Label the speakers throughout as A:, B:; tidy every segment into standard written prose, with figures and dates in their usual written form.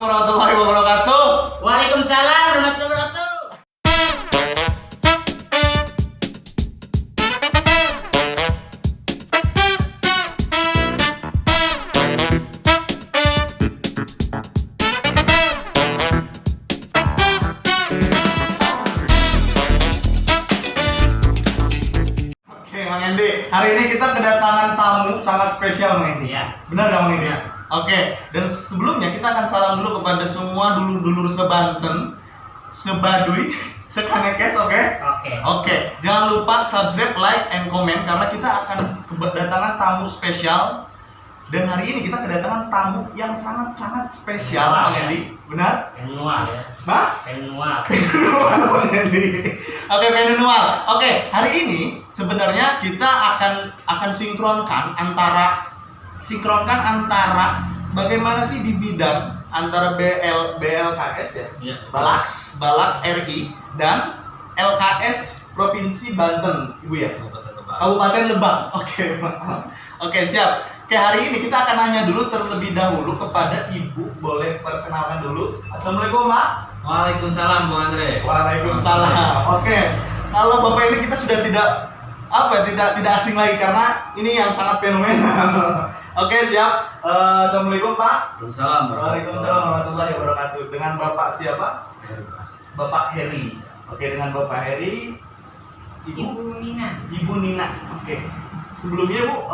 A: Warahmatullahi wabarakatuh.
B: Waalaikumsalam warahmatullahi wabarakatuh.
A: Oke, Mang Endi. Hari ini kita kedatangan tamu sangat spesial, Mang Endi.
B: Iya.
A: Benar nggak, Mang Endi?
B: Iya.
A: Oke. Dan sebelumnya kita akan salam dulu kepada semua dulur-dulur sebanten, sebaduy, sekanekes, oke?
B: Oke.
A: Oke. Jangan lupa subscribe, like, and comment karena kita akan kedatangan tamu spesial. Dan hari ini kita kedatangan tamu yang sangat-sangat spesial,
B: Wah,
A: Mang
B: ya.
A: Endi. Benar?
B: Penual ya.
A: Mas?
B: Penual.
A: Oke, manual. Oke, hari ini sebenarnya kita akan sinkronkan antara bagaimana sih di bidang antara BLKS ya,
B: Iya.
A: Balaks RI dan LKS Provinsi Banten, Ibu ya. Kabupaten Lebak. Oke, maaf. Oke, siap. Oke, hari ini kita akan nanya dulu terlebih dahulu kepada Ibu. Boleh perkenalkan dulu. Assalamualaikum, Mak.
C: Waalaikumsalam Bung Andre.
A: Waalaikumsalam. Oke, kalau Bapak ini kita sudah tidak asing lagi karena ini yang sangat fenomenal. Oke, siap. Assalamualaikum, Pak.
C: Waalaikumsalam.
A: Waalaikumsalam warahmatullahi wabarakatuh. Dengan Bapak siapa? Bapak Heri. Oke, dengan Bapak Heri.
D: Ibu Nina.
A: Ibu Nina. Oke. Sebelumnya Bu,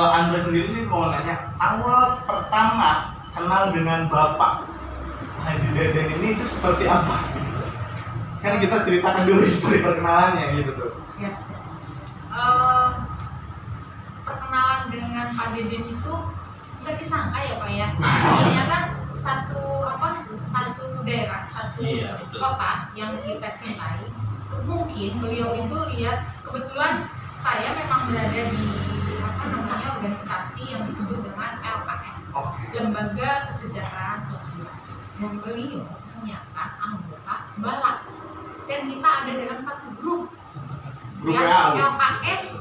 A: Andre sendiri sih mau nanya, awal pertama kenal dengan Bapak Haji Deden ini itu seperti apa? Kan kita ceritakan dulu histori perkenalannya gitu tuh.
D: Siap. Perkenalan dengan Pak Deden itu bisa disangka ya Pak ya. Ternyata satu daerah, satu
C: Iya, betul.
D: kota yang kita cintai. Mungkin beliau itu lihat kebetulan saya memang berada di organisasi yang disebut dengan LKS,
A: Oke.
D: Lembaga Kesejahteraan Sosial. Dan beliau ternyata anggota Balaks. Dan kita ada dalam satu grup.
A: Grup
D: Ya,
A: WA.
D: LKS,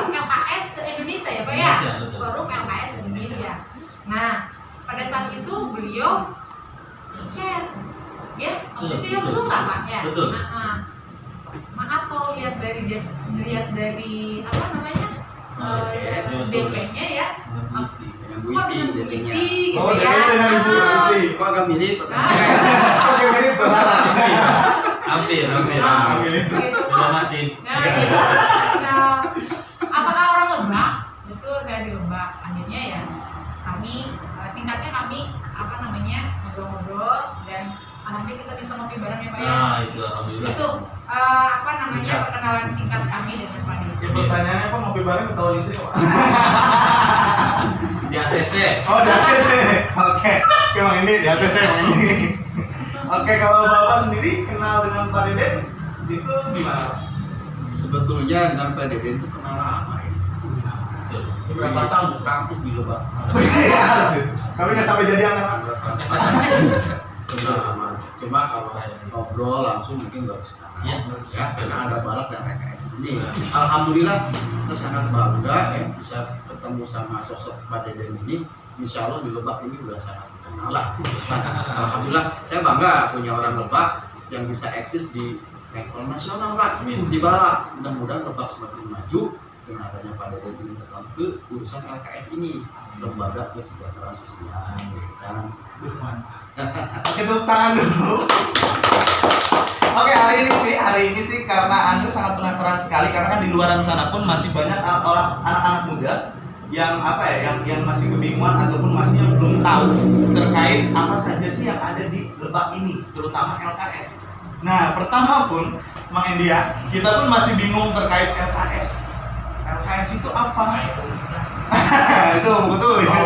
D: LKS Indonesia ya Pak ya?
C: Indonesia, betul.
D: Forum LKS Indonesia. Nah, pada saat itu beliau chat, ya, waktu itu ya betul nggak Pak? Ya.
C: Betul.
D: Maaf kalau lihat dari apa namanya DP-nya ya,
C: Dengan Bu
D: kok
C: Iti,
D: dengan Bu
C: DP-nya.
D: Iti gitu
A: Oh,
D: ya?
A: DP-nya dengan Ibu
D: Ah,
A: Iti.
C: Kok agak mirip?
A: Oke, mirip saudara.
C: Hampir.
D: Ah,
A: Oke.
D: gitu.
C: Beda nasib.
D: Nah, gitu. Nah, apakah orang Lebak? Betul, dari Lebak. Akhirnya ya kami singkatnya ngobrol-ngobrol dan alhamdulillah kita bisa ngopi bareng ya Pak ya.
C: Nah, itu alhamdulillah.
D: Itu
C: Singkat.
D: perkenalan singkat kami dengan Pak Deden.
A: Ya, pertanyaannya Pak, ngopi bareng ketahuan istri Pak?
C: Di ACC.
A: Oh, di ACC. Oke. Oke, Bang ini di ACC Bang ini. Oke, kalau Bapak sendiri kenal dengan Pak Deden itu gimana?
C: Sebetulnya dengan Pak Deden itu kenal lama ya. Betul.
B: Berapa tahun?
C: Kampus di Lebak.
A: Iya. Kami nggak sampai jadian kan, Pak?
C: Kenal lama. Cuma kalau ngobrol langsung mungkin baru sekarang.
B: Iya.
C: Ya, karena ada Balak dan LKS ini. Alhamdulillah kita sangat bangga ya bisa ketemu sama sosok Pak Deden ini. Insya Allah di Lebak ini udah sangat terkenal lah. Alhamdulillah saya bangga punya orang Lebak yang bisa eksis di level nasional Pak.
B: Amin.
C: Di Balak. Mudah-mudahan Lebak semakin maju dengan adanya Pak Deden ini terkait ke urusan LKS ini, lembaga kesejahteraan sosial. Kan?
A: Oke, tepuk tangan dulu. Oke, hari ini sih karena Andre sangat penasaran sekali karena kan di luaran sana pun masih banyak anak-anak muda yang yang masih kebingungan ataupun masih yang belum tahu terkait apa saja sih yang ada di Lebak ini, terutama LKS. Nah, pertama pun Mang Endi ya, kita pun masih bingung terkait LKS. LKS itu apa? Itu betul ya.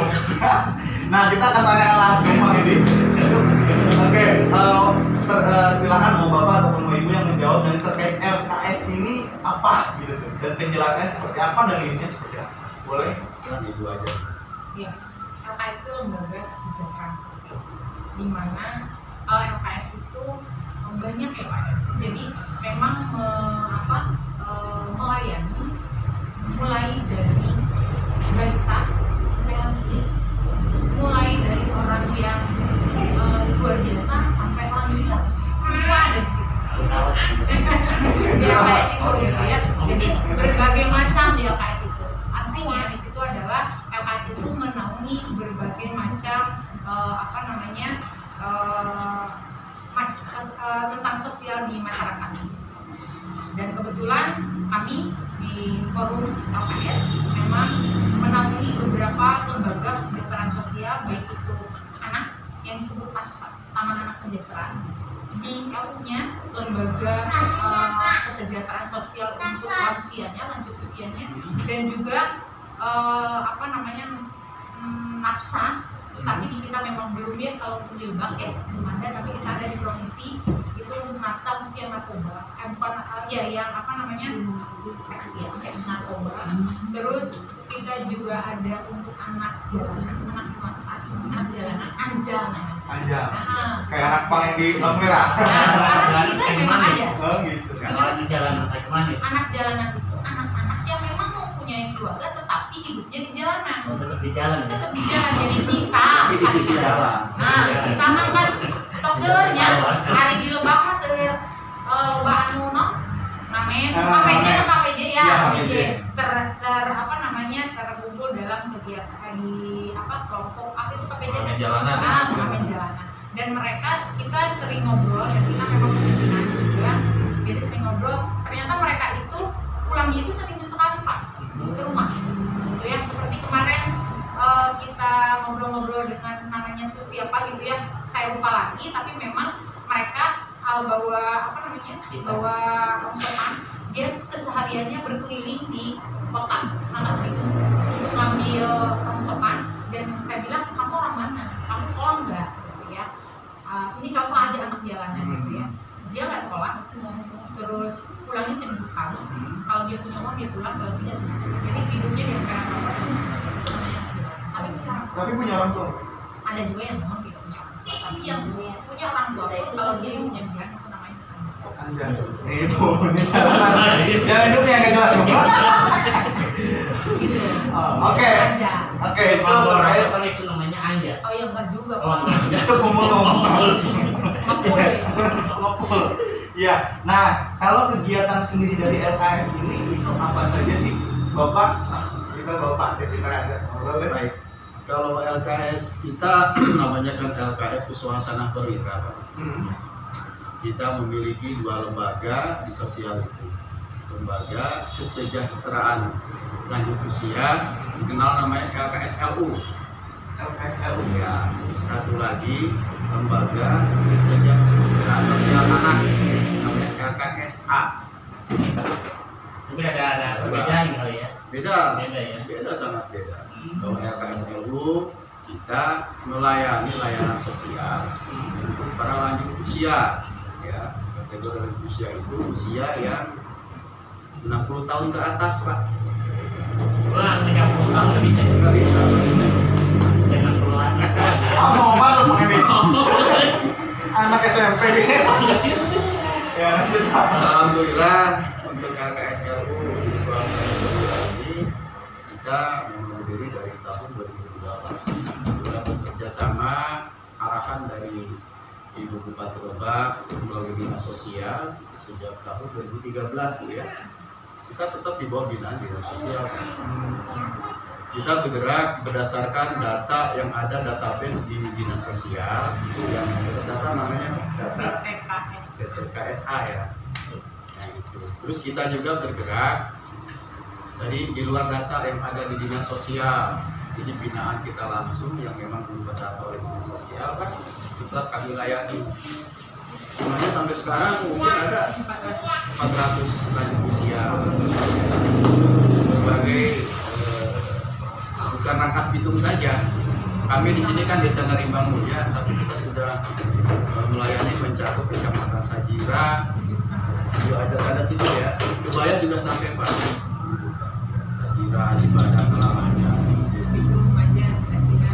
A: Nah, kita akan tanyakan langsung Mang Endi. Oke, silakan mau Bapak ataupun mau Ibu yang menjawab dari terkait LKS ini apa gitu tuh. Dan penjelasannya seperti apa dan ininya seperti apa. Boleh?
C: Silakan Ibu aja.
D: Ya, LKS itu lembaga kesejahteraan sosial. Di mana LKS itu banyak ya Pak. Jadi memang melayani mulai dari balita sampai lansia, mulai dari orang yang apa namanya tentang sosial di masyarakat. Dan kebetulan kami di forum LKS memang menaungi beberapa lembaga kesejahteraan sosial, baik itu anak yang disebut Taman Anak Sejahtera, di LU-nya lembaga kesejahteraan sosial untuk lansianya, lanjut usianya, dan juga NAPSA. Tapi di kita memang belum ya, kalau untuk di Lebak ya belum ada, tapi kita ada di provinsi itu untuk NAPSA untuk yang narkoba, eks narkoba. Terus kita juga ada untuk anak jalanan, anjalanan.
A: Kayak anak pang yang di lampu merah.
D: Karena di kita memang ada.
A: Oh gitu.
B: Kalau di jalanan kayak kemana?
D: Anak jalanan itu anak-anak yang memang mempunyai keluarga tetapi hidupnya di jalanan.
B: Tetap di jalan. Ya?
D: Tetap di jalan, jadi bisa.
C: Tapi di sisi jalan.
D: Nah, bisa mah kan sok seurnya hari di Lebak mah seur loba anu no ngamen PPJ ya, PPJ terkumpul dalam kegiatan di kelompok itu PPJ
C: jalanan.
D: Ngamen jalanan. Dan mereka kita sering ngobrol dan kita memang pimpinan juga, jadi sering ngobrol. Ternyata mereka itu pulangnya itu seminggu sekali Pak ke rumah. Gitu ya, seperti kemarin kita ngobrol-ngobrol dengan namanya tuh siapa gitu ya, saya lupa lagi, tapi memang mereka bawa bawa rongsokan. Dia kesehariannya berkeliling di kota Rangkas Bitung untuk ngambil rongsokan. Dan saya bilang, kamu orang mana? Kamu sekolah enggak? Gitu ya. Ini contoh aja anak jalanan gitu ya. Dia nggak sekolah, terus pulangnya seminggu sekali. Kalau dia punya uang dia pulang, kalau tidak tidak. Jadi hidupnya di antara
A: Tapi punya orang tua.
D: ada juga yang memang tidak punya orang tua, tapi yang punya orang tua pun kalau dia hidupnya di jalan itu namanya
A: Anjay. Ibu, ini jalanan. Jalan hidupnya yang nggak jelas semua.
D: gitu.
A: Oke.
D: Aja.
A: Oke, itu
B: Kalau
A: terkait.
B: rasakan itu namanya anja.
D: Oh ya enggak juga
B: Oh,
D: Pak.
B: enggak.
A: Itu pemulung.
D: Ngepul ya.
A: Ngepul. Iya. Nah, kalau kegiatan sendiri dari LKS ini itu apa saja sih, Bapak? Kita ada ngobrol deh.
C: Baik. Kalau LKS kita namanya kan LKS Kesuasana Perwira, Pak. Kita memiliki dua lembaga di sosial itu. Lembaga Kesejahteraan Lanjut Usia, dikenal namanya LKSLU.
A: LKSLU.
C: Ya, satu lagi lembaga Kesejahteraan Sosial Anak, namanya LKSA.
B: Tapi ada perbedaan kali ya.
C: Beda
B: Ya.
C: beda, sangat beda. Kalau LKSLU kita melayani layanan sosial untuk para lanjut usia, ya. Kategori lanjut usia itu usia yang 60 tahun ke atas, Pak.
B: Wah, 30 tahun lebih dari
C: Nggak bisa.
B: jangan keluar.
A: Mau masuk ini. Anak SMP. Ya,
C: Alhamdulillah untuk LKSLU di Suasana Perwira ini kita berdiri dari tahun 2008. Kita bekerja sama arahan dari Ibu Bupati Lebak melalui dinas sosial sejak tahun 2013 gitu ya. Kita tetap di bawah binaan dinas sosial. Kita bergerak berdasarkan data yang ada database di dinas sosial, itu yang data namanya data BTKSA ya. Nah, itu. Terus kita juga bergerak dari di luar data yang ada di dinas sosial. Jadi binaan kita langsung yang memang belum terdata oleh dinas sosial kan tetap kami layani. Sebenarnya sampai sekarang mungkin ada 400 lanjut usia berbagai bukan Rangkas Bitung saja. Kami di sini kan Desa Ngerimbang Mulia, tapi kita sudah melayani mencakup Kecamatan Sajira, juga ada titik ya. Kebaya juga sampai Pak. Sajira, Cibadak, Kelamaja.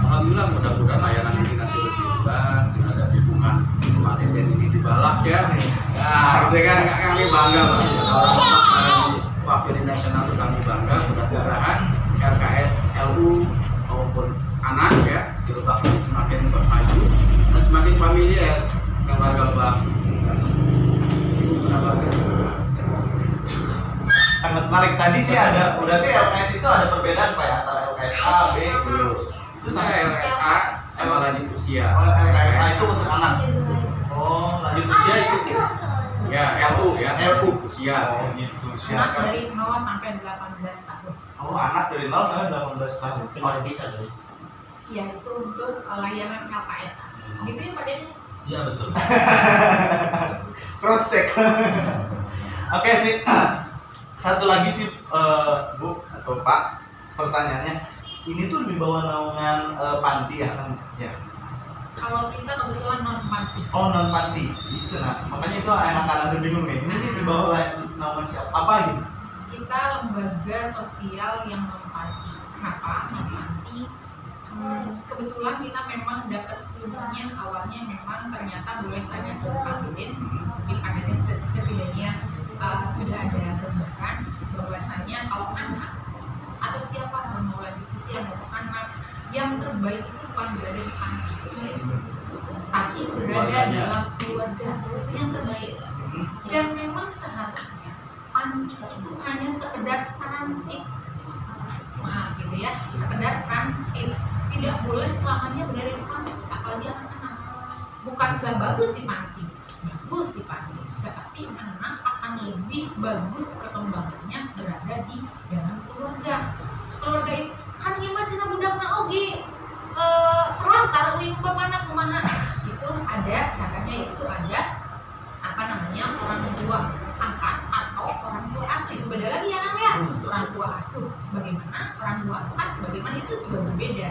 C: Alhamdulillah, mudah-mudahan layanan ini nanti lebih luas dengan ada dukungan kemarin ini di Balak ya. Nah, itu kan kami bangga Pak. Orang wakil nasional itu kami bangga. Mudah-mudahan LKSLU maupun anak ya di Lebak ini semakin bermaju dan semakin familiar dengan warga Lebak.
A: sangat menarik. Tadi sih berarti LKS itu ada perbedaan Pak ya, antara LKS A, B,
C: Itu saya LKSA sama lanjut usia.
A: Oh, LKSA itu untuk anak. Oh, lanjut usia itu.
C: Ya, LU ya.
A: LU.
C: Usia.
A: Oh, gitu.
D: Anak
A: Silakan.
D: dari 0 sampai 18 tahun.
A: Oh, anak dari 0 sampai 18 tahun.
B: Mungkin baru bisa tuh.
D: Ya itu untuk layanan LKSA. Gitu ya Pak Denny?
B: Iya betul.
A: Cross check. Oke sih. Satu lagi sih Bu atau Pak, pertanyaannya ini tuh di bawah naungan panti ya kan? Ya.
D: Kalau kita kebetulan non panti.
A: Oh, non panti. Itu nah. Makanya itu anak-anak bingung nih. Ini di bawah naungan siapa? Apa gitu?
D: Kita lembaga sosial yang non panti. Kenapa non panti? Kebetulan kita memang dapat ilmunya awalnya memang ternyata boleh tanya ke Pak Deden. Di Pak Deden setidaknya sudah ada gambaran bahwasanya kalau anak atau siapa yang mau lanjut usia atau anak yang terbaik itu bukan berada di panti, tapi berada dalam keluarga, itu yang terbaik. Dan memang seharusnya panti itu hanya sekedar transit, gitu ya, sekedar transit, tidak boleh selamanya berada di panti, apalagi anak-anak. Bukan gak bagus di panti, bagus di panti, tetapi anak akan lebih bagus perkembangannya berada di dalam keluarga. Keluarga itu kan gimana cina budakna oge terlantar wing pemana kumaha itu ada caranya, itu ada apa namanya orang tua angkat atau orang tua asuh. Itu beda lagi ya Kang ya, orang tua asuh bagaimana, orang tua angkat bagaimana, itu juga berbeda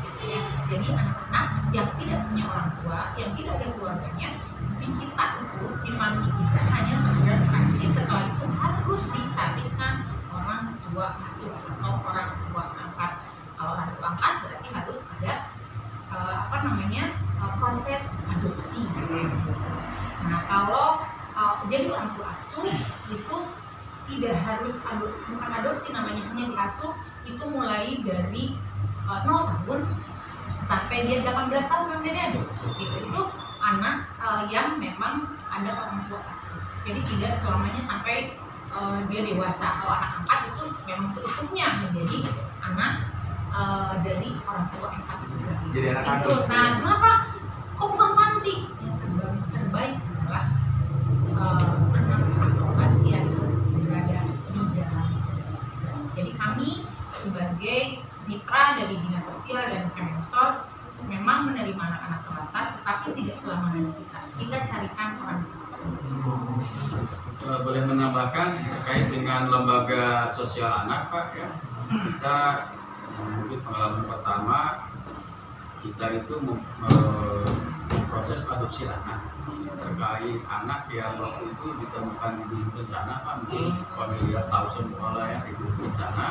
D: gitu ya. Jadi anak-anak yang tidak punya orang tua, yang tidak ada keluarganya, di kita itu di panti kita hanya sekedar transit, setelah itu harus dicarikan orang tua asuh atau orang tua angkat. Kalau orang tua angkat berarti harus ada proses adopsi. Nah kalau jadi orang tua asuh itu tidak harus bukan adopsi namanya, hanya diasuh itu mulai dari 0 tahun sampai dia 18 tahun namanya. Itu anak yang memang ada orang tua asuh. Jadi tidak selamanya sampai dia dewasa. Kalau anak angkat itu memang seutuhnya menjadi anak dari orang tua angkat itu.
A: Jadi anak
D: Itu.
A: kandung.
D: Nah, kenapa kok bukan panti? Yang terbaik adalah anak atau lansia itu berada di dalam. Jadi kami sebagai mitra dari Dinas Sosial dan Kemensos memang menerima anak-anak terlantar, tapi tidak selamanya kita carikan orang tua.
C: Boleh menambahkan terkait dengan lembaga sosial anak Pak ya, kita mungkin pengalaman pertama kita itu proses adopsi anak terkait anak yang waktu itu ditemukan di bencana Pak, mungkin familiar tahu semua lah ya, di bencana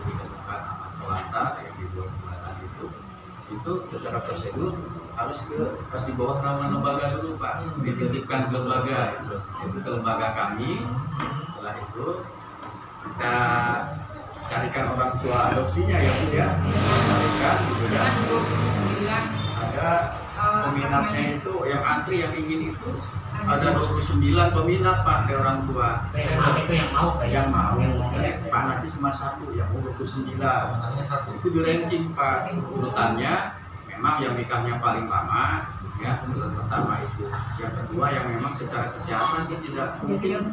C: ditemukan anak telantar yang di bawah jembatan itu secara prosedur harus di bawah nama lembaga dulu Pak, dititipkan ke lembaga itu ke lembaga kami. Setelah itu kita carikan orang tua adopsinya ya Bu ya, carikan gitu ya. Ada peminatnya itu yang antri yang ingin itu ada 29 peminat Pak dari orang tua.
B: Itu yang mau Pak.
C: Yang mau, Pak nanti cuma satu yang mau 29. Itu di ranking Pak, urutannya memang yang nikahnya paling lama ya, urutan pertama itu. Yang kedua yang memang secara kesehatan dia tidak mungkin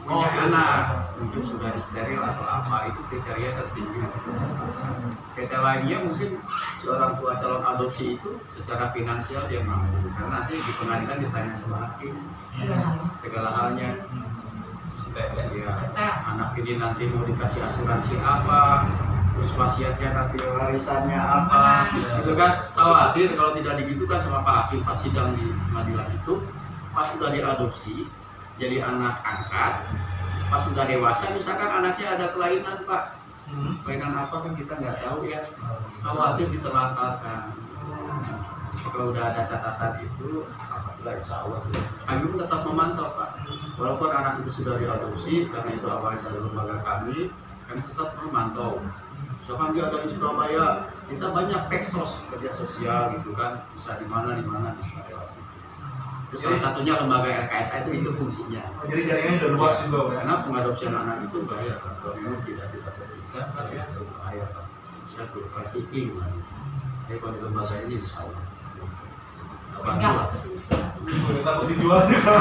C: punya anak, mungkin sudah steril atau apa, itu kriteria tertinggi. Kriteria lainnya mungkin seorang tua calon adopsi itu secara finansial dia mampu, karena nanti di pengadilan ditanya sama hakim segala halnya. Ya, anak ini nanti mau dikasih asuransi apa, terus wasiatnya nanti warisannya apa, itu kan khawatir kalau tidak digitukan sama Pak Hakim pas sidang di pengadilan itu. Pas sudah diadopsi jadi anak angkat, pas sudah dewasa misalkan anaknya ada kelainan Pak, kelainan apa kan kita nggak tahu ya, khawatir diterlantarkan. Kalau udah ada catatan itu, alhamdulillah insya Allah kami pun tetap memantau Pak, walaupun anak itu sudah diadopsi, karena itu awalnya dari lembaga kami tetap memantau. Misalkan dia ada di Surabaya, kita banyak peksos kerja sosial gitu kan, bisa di mana bisa lewat situ. Itu salah satunya lembaga LKSA itu fungsinya.
A: Jadi jaringannya udah luas juga Pak.
C: Karena pengadopsian anak itu bahaya Pak, kalau memang tidak kita berikan, tapi itu bahaya Pak. Bisa trafficking lah. Jadi kalau di lembaga ini insya Allah.
D: Enggak.
A: Takut dijual juga.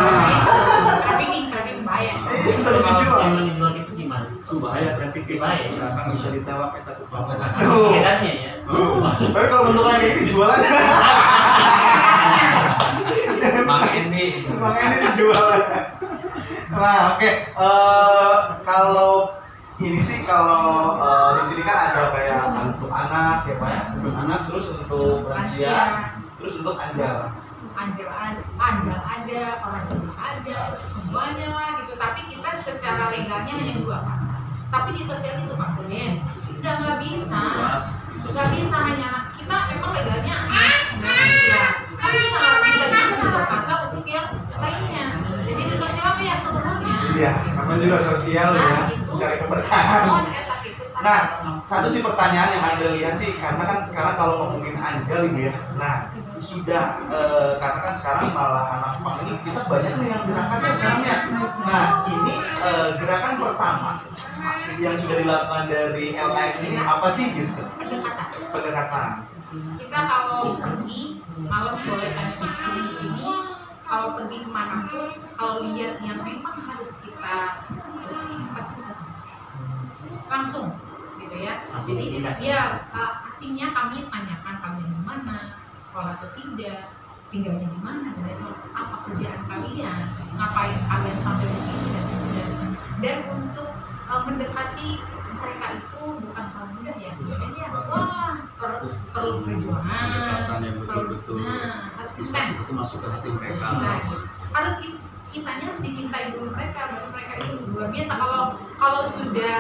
D: Trafficking bahaya.
A: Iya,
B: Kalau
A: takut dijual.
B: yang menjual itu gimana?
C: Itu bahaya trafficking.
B: Bahaya.
A: Misalkan
C: Bisa ditewak kita ke papa.
A: Tuh.
B: Bedanya ya.
A: Tapi kalau bentuknya kayak gini dijual aja. Makanya ini dijual aja. Nah, oke. Kalau ini sih kalau di sini kan ada kayak untuk anak ya Pak ya, untuk anak, terus untuk lansia, terus untuk anjal.
D: Anjal ada, orang tua ada, semuanya lah gitu. Tapi kita secara legalnya hanya 2 Pak. Tapi di sosial itu Pak Kuden, nggak bisa hanya kita emang legalnya lansia. Tapi kita nggak bisa juga tetap kata untuk yang lainnya. Jadi di sosial apa ya seluruhnya.
A: Iya, namanya juga sosial ya, cari keberkahan. Nah, satu sih pertanyaan yang Anda lihat sih, karena kan sekarang kalau ngomongin anjal ini ya, nah sudah karena kan sekarang malah anak pang ini kita banyak nih yang gerakan sekarang ya. Nah ini gerakan pertama yang sudah dilakukan dari LKS ini apa sih gitu? Pendekatan.
D: Kita kalau pergi, kalau boleh ada di sini, kalau pergi kemanapun, kalau lihat yang memang harus kita sentuh, pasti kita sentuh. Langsung gitu ya. Jadi ya artinya kami tanyakan kalian di mana, sekolah atau tidak, tinggalnya di mana, apa kerjaan kalian, ngapain kalian sampai begini dan seterusnya. Dan untuk mendekati mereka itu bukan hal mudah ya. Jadi ya, wah perlu perjuangan,
C: Pendekatan yang betul-betul
D: harus
C: bisa
D: intens.
C: itu masuk ke hati mereka.
D: Nah, harus kitanya harus dicintai dulu mereka, baru mereka itu luar biasa. Kalau sudah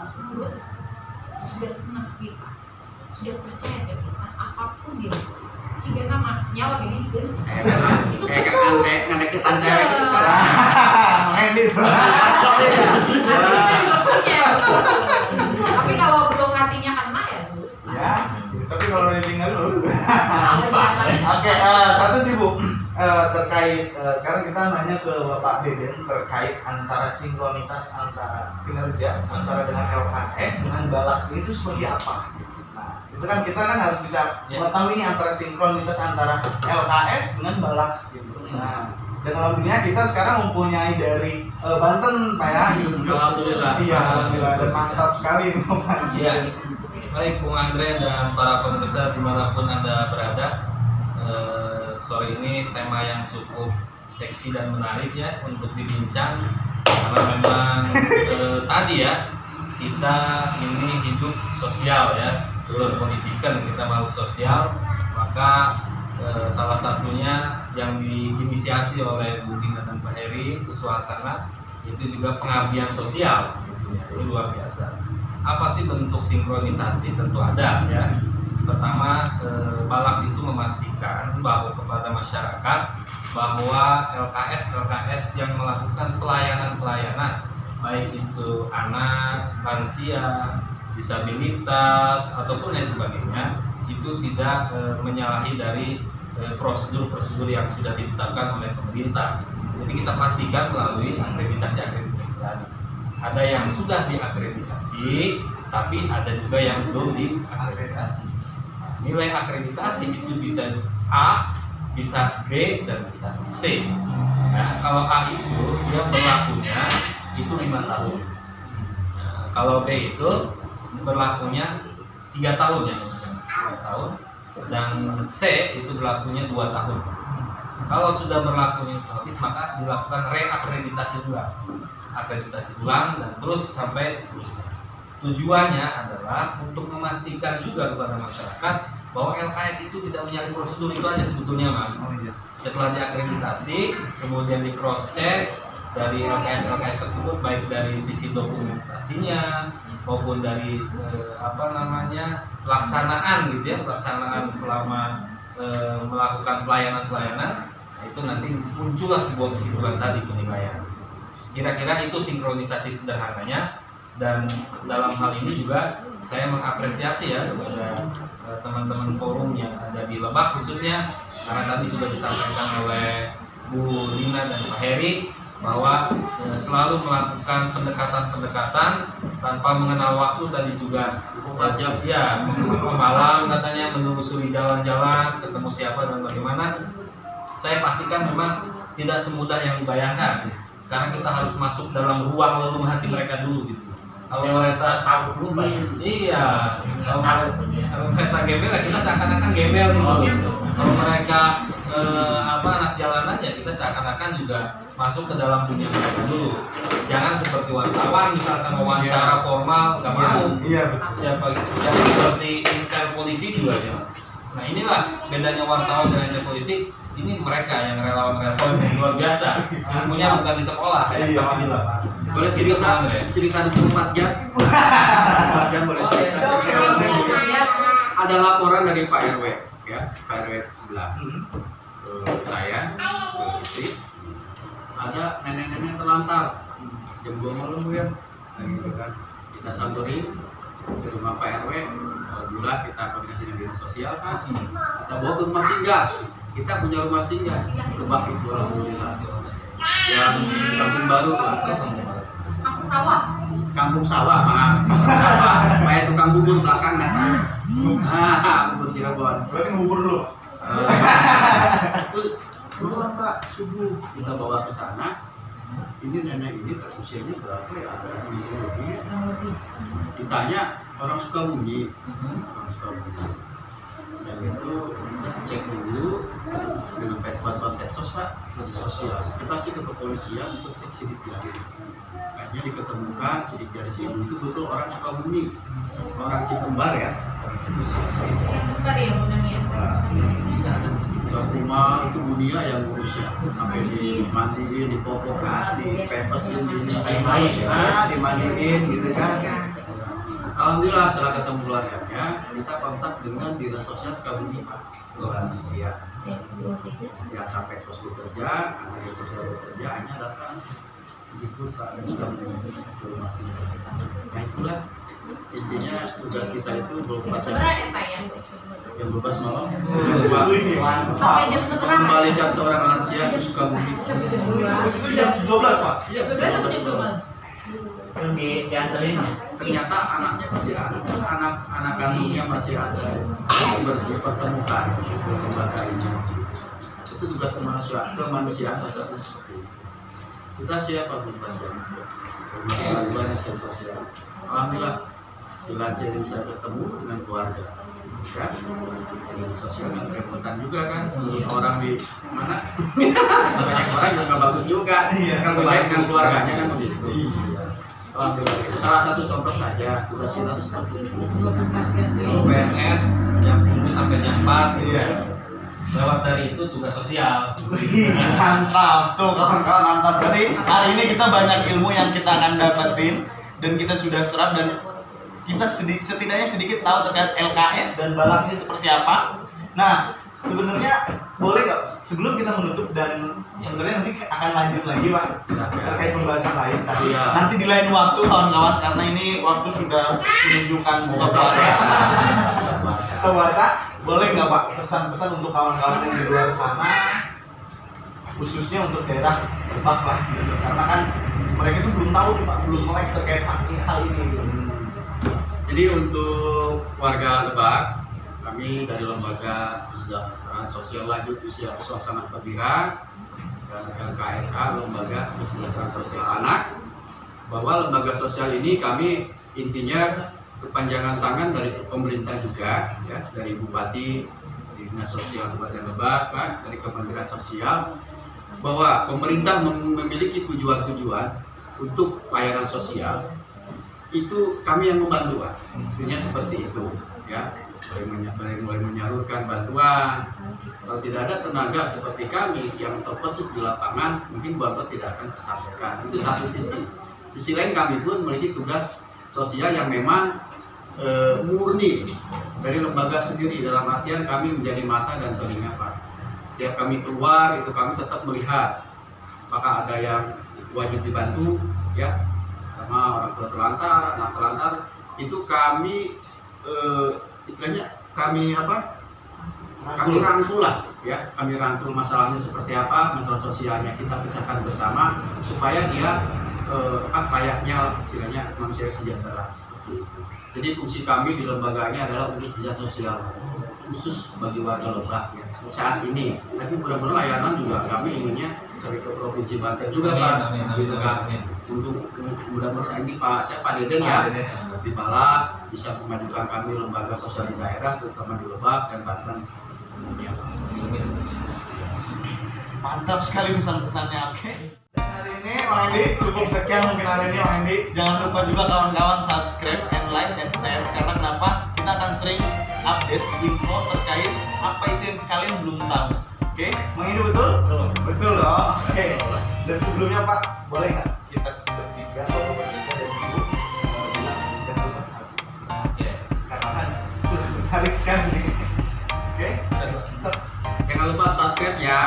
D: surut, sudah senang kita, sudah percaya ke kita, apapun dia, jika nama nyawa kayak gini kan, itu betul.
C: Kayak ngedeketan cewek gitu kan.
A: Main gitu.
D: Hati kita juga punya. Tapi kalau belum hatinya kena ya susah.
A: Ya, tapi kalau ditinggal dulu.
B: Nampak.
A: Oke, satu sih Bu, terkait sekarang kita nanya ke Bapak Deden terkait antara sinkronitas antara kinerja antara dengan LKS dengan Balaks itu seperti apa? Nah, itu kan kita kan harus bisa mengetahui ini antara sinkronitas antara LKS dengan Balaks gitu. Nah, dan alhamdulillah kita sekarang mempunyai dari Banten Pak ya gitu.
C: Alhamdulillah.
A: Iya, alhamdulillah dan mantap sekali ini Bapak.
E: Iya, baik Bung Andre dan para pemirsa dimanapun Anda berada, sore ini tema yang cukup seksi dan menarik ya untuk dibincang karena memang tadi ya kita ini hidup sosial ya, berpendidikan kita makhluk sosial, maka salah satunya yang diinisiasi oleh Bu Dina dan Pak Heri Kuswasana itu juga pengabdian sosial sebetulnya, ini luar biasa. Apa sih bentuk sinkronisasi? Tentu ada ya. Pertama, Balaks itu memastikan bahwa kepada masyarakat bahwa LKS yang melakukan pelayanan baik itu anak, lansia, disabilitas ataupun lain sebagainya itu tidak menyalahi dari prosedur-prosedur yang sudah ditetapkan oleh pemerintah. Jadi kita pastikan melalui akreditasi tadi. Ada yang sudah diakreditasi, tapi ada juga yang belum diakreditasi. Nilai akreditasi itu bisa A, bisa B, dan bisa C. Nah, kalau A itu dia berlakunya itu 5 tahun. Nah, kalau B itu berlakunya 3 tahun ya, 3 tahun. Dan C itu berlakunya 2 tahun. Kalau sudah berlakunya itu habis, maka dilakukan reakreditasi ulang dan terus sampai seterusnya. Tujuannya adalah untuk memastikan juga kepada masyarakat bahwa LKS itu tidak menyalahi prosedur itu aja sebetulnya Mas. Setelah diakreditasi, kemudian di cross check dari LKS tersebut baik dari sisi dokumentasinya maupun dari pelaksanaan gitu ya, pelaksanaan selama melakukan pelayanan. Nah, itu nanti muncullah sebuah kesimpulan tadi penilaian. Kira-kira itu sinkronisasi sederhananya. Dan dalam hal ini juga saya mengapresiasi ya kepada teman-teman forum yang ada di Lebak khususnya, karena tadi sudah disampaikan oleh Bu Dina dan Pak Heri bahwa selalu melakukan pendekatan-pendekatan tanpa mengenal waktu. Tadi juga jam ya malam katanya menelusuri jalan-jalan ketemu siapa dan bagaimana. Saya pastikan memang tidak semudah yang dibayangkan karena kita harus masuk dalam ruang lelung hati mereka dulu gitu. Kalau mereka
B: tahu dulu ya.
E: iya, kalau
B: Tahu ya.
E: mereka gembel ya kita seakan-akan gembel gitu.
B: Oh, gitu.
E: Kalau mereka anak jalanan ya kita seakan-akan juga masuk ke dalam dunia mereka dulu. Jangan seperti wartawan misalkan wawancara formal nggak mau.
A: Iya.
E: Siapa gitu. Jadi seperti intel polisi juga ya. Nah inilah bedanya wartawan dengan intel polisi. Ini mereka yang relawan-relawan yang luar biasa. Ilmunya bukan di sekolah ya,
A: Iya.
E: tapi di lapangan.
C: Boleh
E: Gitu,
C: cerita,
E: Bang Andre.
C: cerita 24 jam. 4 jam boleh
E: Oh,
C: cerita.
D: Ya,
C: Ada laporan dari Pak RW, ya, Pak RW sebelah.
A: Hmm.
C: Saya, istri, ada nenek-nenek terlantar jam 2 malam Bu ya. Gitu kan. Kita samperin di rumah Pak RW. Alhamdulillah kita koordinasi dengan dinas sosial kan. Kita bawa ke rumah singgah. Kita punya rumah singgah. Lebak itu alhamdulillah. Yang Kampung Baru,
D: aku sawah.
C: Kampung Sawah, maaf. Sawah. Kayak tukang bubur belakang bubur Cirebon.
A: Berarti ngubur dulu.
C: Itu keluar Pak subuh kita bawa ke sana. Ini nenek ini usianya berapa ya? Ada di sini. Ditanya orang Sukabumi, orang Sukabumi. Dan itu kita cek dulu dengan bantuan medsos Pak, di sosial. Kita cek ke kepolisian untuk cek sidik jari. Kayaknya diketemukan sidik jari si ibu itu betul orang Sukabumi, orang Cikembar ya.
D: Bentar ya, Bunania.
E: Bisa ada di sini.
C: Ke rumah itu dunia yang ngurusnya sampai dimandiin, dipopokan, dipepesin, dimandiin gitu kan. Alhamdulillah setelah ketemu keluarganya kita kontak dengan dinas sosial Sukabumi Pak. Iya. Ya sampai sos bekerja, anak sosial bekerja, hanya datang jemput Pak dan sudah ke rumah singgah. Nah itulah intinya tugas kita itu berupa
D: Sebenarnya eta ya.
C: jam 12 malam.
A: Ini mantap.
D: Sampai jam setengah.
C: Kembalikan seorang lansia ke Sukabumi.
A: Itu jam 12 Pak.
C: Iya,
D: 12 sampai jam 12.
B: Yang dianterin ya.
C: Ternyata anaknya masih ada, anak kandungnya masih ada. Dipertemukan di lembaga ini. Itu tugas kemanusiaan seperti itu. Kita siapa berbantu? Bantuan sosial. Alhamdulillah, si lansia bisa bertemu dengan keluarga. Ya, dengan sosial yang kerepotan juga kan. Orang di mana? Banyak orang juga nggak bagus juga.
A: Iya.
C: Kan baik dengan keluarganya kan begitu.
A: Iya.
C: Alhamdulillah, itu salah satu contoh saja. Tugas kita itu seperti itu.
D: 24 jam.
E: Kalau PNS jam 7 sampai jam 4
A: Iya.
E: lewat dari itu tugas sosial.
A: Mantap tuh kawan-kawan, mantap. Berarti hari ini kita banyak ilmu yang kita akan dapetin dan kita sudah serap dan kita setidaknya sedikit tahu terkait LKS dan balaknya seperti apa. Nah, sebenarnya boleh nggak sebelum kita menutup dan sebenarnya nanti akan lanjut lagi Pak terkait pembahasan lain tadi.
C: Iya.
A: Nanti di lain waktu kawan-kawan karena ini waktu sudah menunjukkan buka puasa. Buka puasa. Boleh nggak Pak pesan-pesan untuk kawan-kawan yang di luar sana, khususnya untuk daerah Lebak lah gitu. Karena kan mereka itu belum tahu nih Pak, belum melek terkait hal ini gitu.
C: Jadi untuk warga Lebak, kami dari Lembaga Kesejahteraan Sosial Lanjut Usia Suasana Perwira dan LKSA, Lembaga Kesejahteraan Sosial Anak, bahwa lembaga sosial ini kami intinya kepanjangan tangan dari pemerintah juga, ya, dari Bupati, Dinas Sosial Kabupaten Lebak, Pak, dari Kementerian Sosial, bahwa pemerintah memiliki tujuan-tujuan untuk layanan sosial. Itu kami yang membantu, Pak. Maksudnya seperti itu, ya. Mulai menyalurkan bantuan. Kalau tidak ada tenaga seperti kami yang terpersis di lapangan, mungkin bantuan tidak akan tersampaikan. Itu satu sisi. Sisi lain kami pun memiliki tugas sosial yang memang murni dari lembaga sendiri, dalam artian kami menjadi mata dan telinga Pak. Setiap kami keluar itu kami tetap melihat apakah ada yang wajib dibantu, ya, sama orang tua terlantar, anak terlantar, itu kami istilahnya kami rangkul lah ya kami rangkul masalahnya seperti apa, masalah sosialnya kita pecahkan bersama supaya dia layaknya istilahnya manusia sejahtera seperti itu. Jadi fungsi kami di lembaganya adalah untuk kerja sosial khusus bagi warga Lebak ya, saat ini. Tapi mudah-mudahan layanan juga kami inginnya sampai ke provinsi Banten juga
E: Amin,
C: Pak.
E: amin, amin,
C: Gitu kan.
E: amin.
C: Untuk mudah-mudahan ini Pak Deden ya di Balas bisa memajukan kami lembaga sosial di daerah terutama di Lebak dan Banten. Ya.
A: Mantap sekali pesan-pesannya, oke. Dan hari ini Bang Andi cukup sekian mungkin hari ini Bang Andi. Jangan lupa juga kawan-kawan subscribe and like and share karena kenapa? Kita akan sering update info terkait apa itu yang kalian belum tahu. Oke, Bang Andi betul? Betul loh. Oke. Dan sebelumnya Pak, boleh nggak kita bertiga atau bertiga dan Ibu bilang jangan lupa subscribe. Karena kan menarik sekali. Oke.
C: Jangan lupa subscribe ya.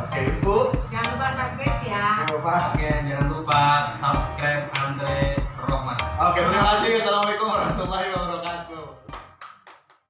A: Oke, Ibu.
D: Jangan lupa subscribe ya.
A: Oke, Bapak.
E: Oke, jangan lupa subscribe Andre Rohman.
A: Oke, terima kasih. Assalamualaikum warahmatullahi wabarakatuh.